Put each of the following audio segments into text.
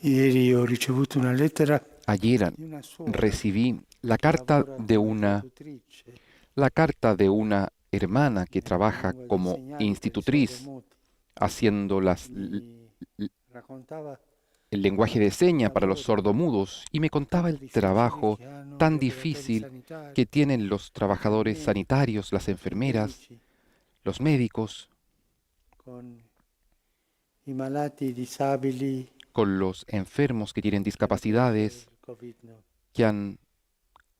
Ieri ho ricevuto una lettera Ayer di una suora recibí che lavora come una, istitutrice la carta de una hermana que nella trabaja lingua dei como segnali per i institutriz sordomuti. haciendo Mi raccontava el lenguaje de il seña para los lavoro sordomudos y me contaba tanto el difficile trabajo che hanno gli tan operatori difícil sanitari, que tienen los gli trabajadores infermieri, sanitarios, las i enfermeras, medici, los médicos, con i malati disabili con los enfermos que tienen che hanno preso discapacidades, il Covid. No. que han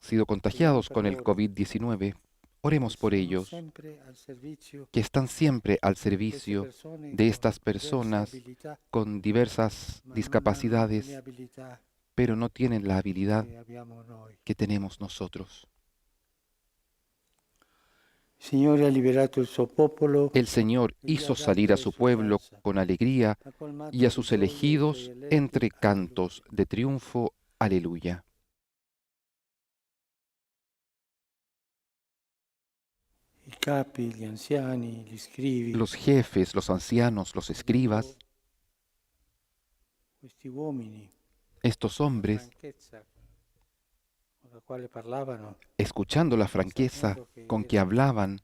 sido Preghiamo contagiados per con el loro COVID-19. che Oremos por sono ellos, sempre al servizio que están siempre al di queste servicio persone de con estas diverse personas abilità, con diversas ma non hanno alcune discapacidades, abilità pero no tienen la habilidad che abbiamo noi. que tenemos nosotros. Il Signore ha liberato il suo popolo El Señor e gli ha hizo dato salir a su pueblo l'esultanza, con alegría ha y a colmato di sus gioia i suoi elegidos eletti. entre cantos Alleluia. de triunfo. Aleluya. I capi, gli anziani, gli scrivi, Los jefes, los ancianos, los udendo escribas, questi uomini, estos la hombres, franchezza con la quale parlavano, escuchando la franqueza sapendo che con que erano hablaban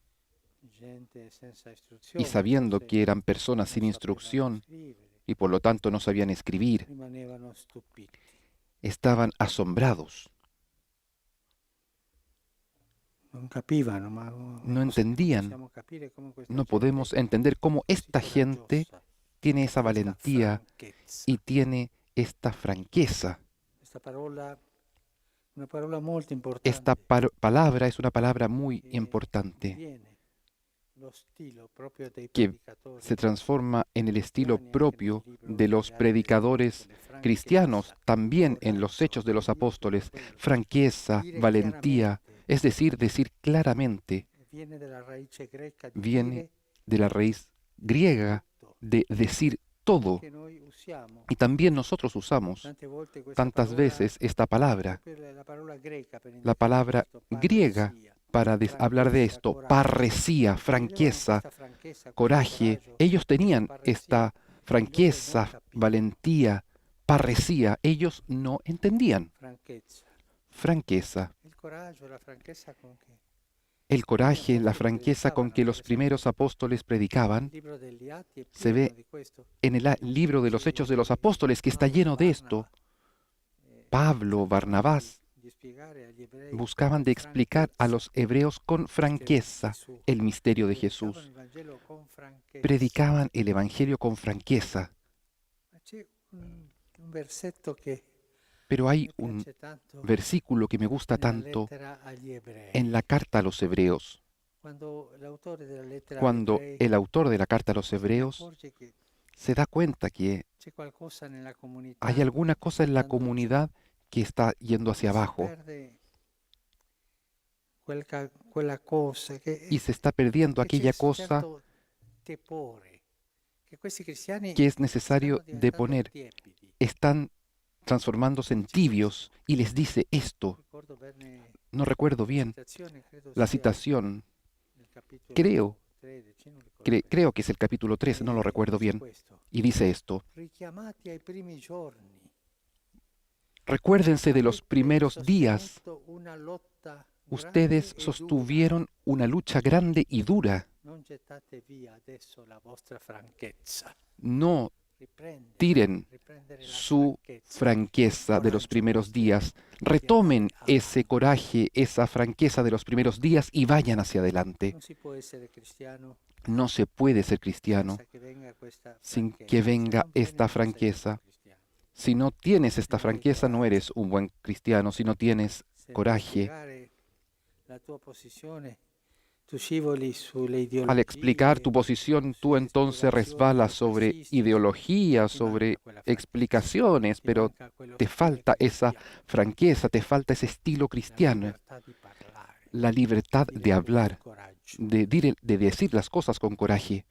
gente senza y istruzione, sabiendo forse que eran personas non sin sapevano instrucción scrivere, y por lo tanto no sabían escribir, rimanevano stupiti. estaban asombrados, Non capivano, ma no non entendían, possiamo capire come questa no gente podemos entender cómo è così esta gente coraggiosa, tiene ha esa questa valentía y franchezza. tiene esta franqueza. Questa parola, una parola molto Esta importante, palabra es una palabra muy che importante diviene lo stile proprio dei que predicatori se transforma en el estilo cristiani anche nel propio libro de los degli Atti degli predicadores Apostoli, cristianos, franchezza, también en los coraggio, Hechos de los significa Apóstoles, quello. franqueza, Dire valentía, chiaramente es decir, decir claramente, viene dalla radice greca di viene dire de la raíz griega tutto, de decir todo. che noi usiamo Y también nosotros usamos tante volte questa tantas parola, veces esta palabra, proprio la parola greca per la indicare palabra questo, griega, parresia, para hablar de franchezza, esto, coraggio. parresía, E avevano franqueza, questa franchezza, questo coraje. coraggio, Ellos questa tenían parresia esta che loro non franqueza, capivano. valentía, parresía. Ellos no entendían. Franchezza. Franqueza, Il coraggio, la franchezza con che el i primi coraje, la apostoli franqueza con predicavano, que per los esempio. primeros apóstoles Il predicaban, libro degli Atti è se pieno ve di questo. en el libro de los Dice Hechos de los Apóstoles, que está Paolo, lleno de Barnaba, esto. Pablo, cercavano Barnabás, di spiegare agli ebrei buscaban con de explicar a franchezza los hebreos con il mistero di franqueza Gesù. el misterio de Predicavano Jesús. il Vangelo con franchezza. Predicaban el Evangelio con franqueza. Ma c'è un versetto che Pero hay mi un piace tanto versículo que me gusta nella tanto lettera agli en ebrei. la carta a los hebreos. Quando l'autore della lettera agli Cuando ebrei el autor de la carta a los se ne hebreos accorge che se da cuenta que c'è qualcosa nella hay comunità alguna che cosa sta en la andando giù comunidad que está yendo e hacia si abajo perde quella cosa y se está perdiendo che c'è aquella un cosa certo tepore, che questi cristiani que es stanno necesario de diventando poner. tiepidi. Están transformándose en Dice questo. tibios y les dice esto. Ricordo bene No recuerdo la bien citazione, credo la sia citación. nel capitolo Creo, 13, non ricordo bene. creo que es el capítulo 3, no lo recuerdo Dice bien. questo: Y dice esto. richiamati ai primi giorni, Recuérdense de los avete primeros días. sostenuto una lotta grande Ustedes e dura. sostuvieron una lucha grande y dura. Non gettate via adesso la vostra franchezza. No Riprendere tiren la su franchezza, franqueza il de los coraggio primeros vostro días. di andare Retomen ese avanti. coraje, esa franqueza de los primeros días y vayan hacia adelante. Non si può essere cristiano No se puede ser cristiano senza che venga questa sin que franchezza. Se venga non viene esta non sei un buon franqueza. cristiano. Si no tienes Se esta non hai franqueza, no coraggio, eres un buen cristiano. Si no tienes se nel coraje, spiegare la tua posizione tu scivoli sulle al explicar tu ideologie, posición, tú sulle entonces spiegazioni resbalas sobre fascistiche, ideologías, ti manca sobre quella franchezza, explicaciones, ti pero manca quello te stile falta esa cristiano, franqueza, te falta ese estilo la cristiano, libertà di parlare, la libertad di de dire con hablar, coraggio. de decir las cosas con coraje.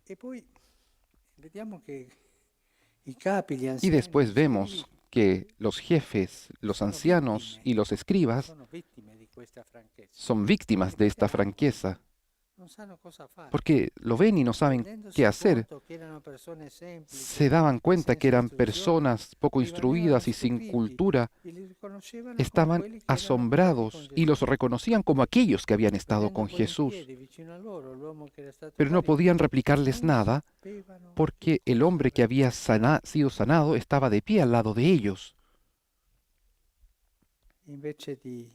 E poi vediamo che i capi, gli Y anziani, gli después scrivi vemos que los jefes, los ancianos y los escribas sono vittime di questa franchezza. son víctimas de esta franqueza. non sanno cosa fare. porque lo ven y no saben Rendendosi qué hacer. conto che erano persone semplici Se daban e cuenta que senza eran istruzione, personas poco rimanevano instruidas y sin stupiti cultura, e li riconoscevano come estaban quelli che erano andati con asombrados y los Gesù. reconocían como aquellos que habían estado Vedendo con poi in Jesús, piedi vicino a loro l'uomo che era stato pero no guarito, podían replicarles non nada sapevano che porque el cosa hombre que había avesse fatto. sido sanado estaba de pie al lado de ellos. Invece di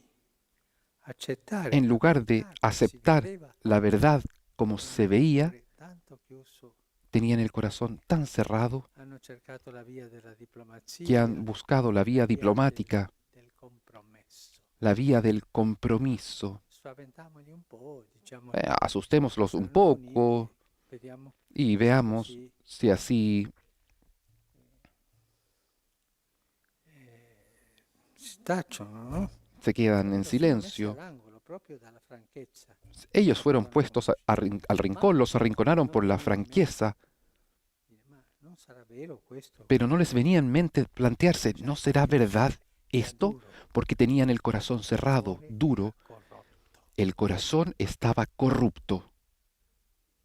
accettare En la lugar de verità come si aceptar vedeva, la verdad como con se un veía, cuore tanto chiuso, tenían el corazón tan cerrado hanno cercato la via della que diplomazia, han buscado la la vía via diplomática, del compromesso. la vía del compromiso. Spaventamoli un po', diciamo, Asustémoslos un saranno uniti, poco vediamo y se veamos così si así si tacciono, no? se quedan en Loro sono messi silencio. all'angolo proprio dalla franchezza. Ellos fueron Dicono, puestos al rincón, los arrinconaron por la franqueza, ma non sarà vero questo? pero no les venía en mente plantearse, ¿no será verdad Era esto? duro, Porque tenían el corazón cerrado, cuore duro, era corrotto. el corazón estaba corrupto.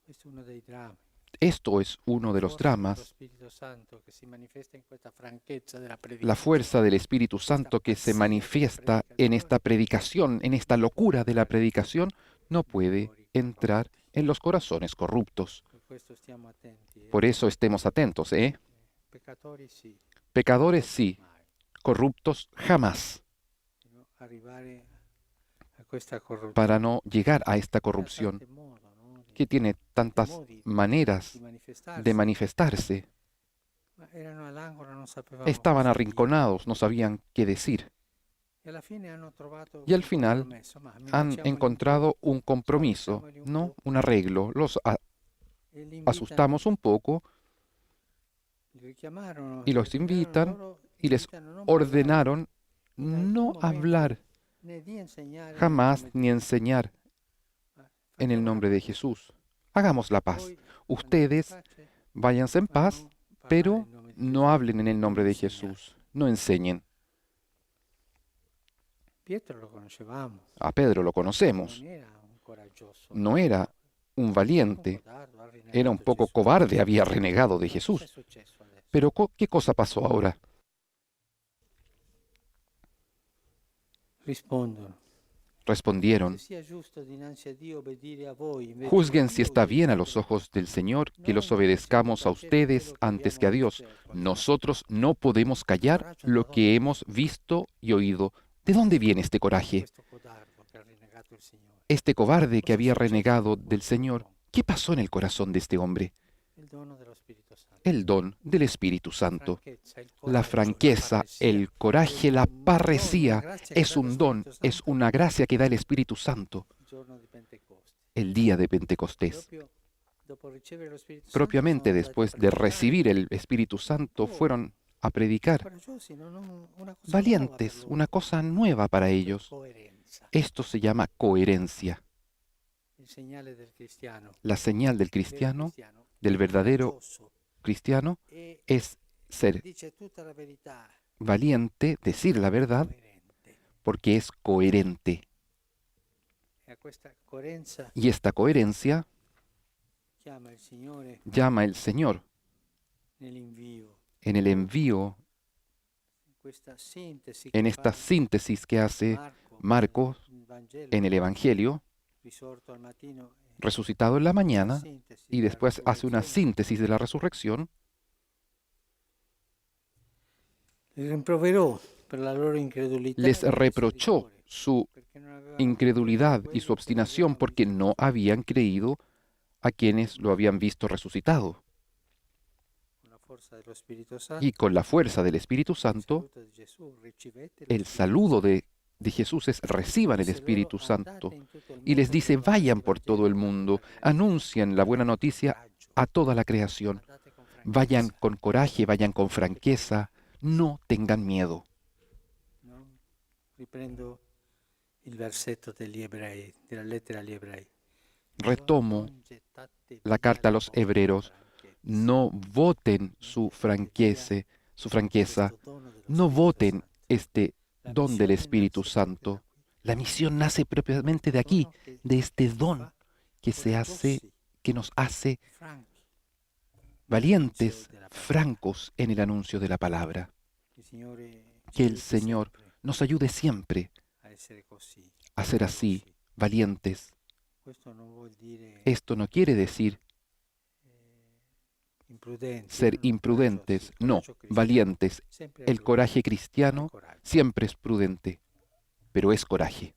Questo è uno dei drammi. Esto es uno de los Forza dello dramas, Spirito Santo che si manifesta in questa franchezza della la predicazione. fuerza del Espíritu Santo que se manifiesta en esta predicación, en esta locura de la predicación, no puede entrar en los corazones corruptos. Per questo stiamo attenti. Por eso estemos atentos, ¿eh? Peccatori sì, Pecadores sí, mai. corruptos jamás, No? Arrivare a questa corruzione. para no llegar a esta Ha corrupción tanti modi, no? que tiene tantas maneras di manifestarsi. de manifestarse. Ma erano all'angolo, non sapevamo Estaban cosa dire. arrinconados, no sabían qué decir. E alla fine hanno trovato Y al un final compromesso. Ma han minacciamoli encontrado po', un compromiso, spaventamoli un no po', un arreglo. Los e li invitano, asustamos un poco li richiamarono, y los li invitarono invitan loro, y les invitano a non ordenaron in alcun no momento hablar né di insegnare nel jamás nome ni di enseñar Ma en el facciamo la nombre de pace. Jesús. Hagamos la paz. Voi andate in Ustedes pace, váyanse en ma paz, non parlare pero in nome di no Gesù, hablen en el non nombre de insegnate. Jesús. No enseñen. Pietro lo conoscevamo, A Pedro lo non conocemos. era un coraggioso, No era un un valiente, codardo, ha era un rinnegato poco Gesù. cobarde, había renegado de Ma cosa è Jesús. successo adesso? Pero ¿qué cosa pasó ahora? Rispondono. Respondieron, Se sia giusto dinanzi a Dio obbedire a voi, invece juzguen che si io está bien a obbedisco los ojos del Señor que Noi los non obedezcamos a possiamo tacere ustedes quello che antes que abbiamo a Dios. visto e ascoltato. Nosotros no podemos callar Coraggio lo da que dove hemos visto y oído. ¿De dónde viene este coraje? questo codardo che ha rinnegato il Signore. Este cobarde que Cosa è había successo renegado nel del cuore Señor. dell'uomo? ¿Qué pasó en el corazón de este hombre? Il dono dello Spirito Santo. El don del Espíritu Santo. Franchezza, il La coraggio, franqueza, parresia. el coraje, la È un dono, una parresía grazia che es dà lo un don, Spirito es Santo una gracia que da el Espíritu Santo il giorno di Pentecoste. el día de Pentecostés. Proprio dopo ricevere lo Spirito Santo Propiamente sono andati a después de predicare. recibir el Espíritu Santo, fueron a predicar. Coraggiosi, una cosa Valientes, nuova per una cosa nueva para loro. ellos. Coerenza. Esto se llama coherencia. Il segnale del cristiano. La señal del cristiano, del verdadero coraggioso, cristiano, e es ser dice tutta la verità, valiente, decir la verdad, coerente. porque es coherente. E a questa coerenza Y esta coherencia chiama il Signore llama el Señor nell'invio, en el envío, questa sintesi en che esta fa síntesis que hace Marcos nel Vangelo, en el Evangelio, risorto al mattino, resucitado en la mañana, sintesi y della después hace una risurrezione. síntesis de la resurrección. Li rimproverò per la loro incredulità Les e la reprochó misericordia, su perché non avevano incredulidad creduto y su quello che obstinación avevano porque visto. no habían creído a quienes lo habían visto resucitado. Con la forza dello Spirito Santo, Y con la fuerza del Espíritu il Santo, saluto di Gesù, ricevete lo el Spirito saludo Santo. de Jesús es reciban el Dice loro, Espíritu andate Santo. in tutto il Y les mondo, dice, pregate vayan il por todo el Vangelo a mundo, tutta creatura. anuncien la buena noticia Coraggio, a toda la creación. andate con Vayan franchezza, con coraje, vayan con franqueza, no tengan miedo. no? Riprendo il versetto degli Ebrei, della lettera agli Ebrei. Retomo Non gettate la via carta a la los vostra hebreos. franchezza. No voten su franqueza, Questo dono dello no Spirito voten Santo. este La don del missione Espíritu nasce proprio da Santo. qui. La misión nace propiamente de aquí, Dono che de este si don fa que nos hace valientes, francos en el anuncio de la palabra. Que el Señor nos ayude siempre a ser así, valientes. Esto no quiere decir ser imprudentes, no, valientes. El coraje cristiano siempre es prudente, pero es coraje.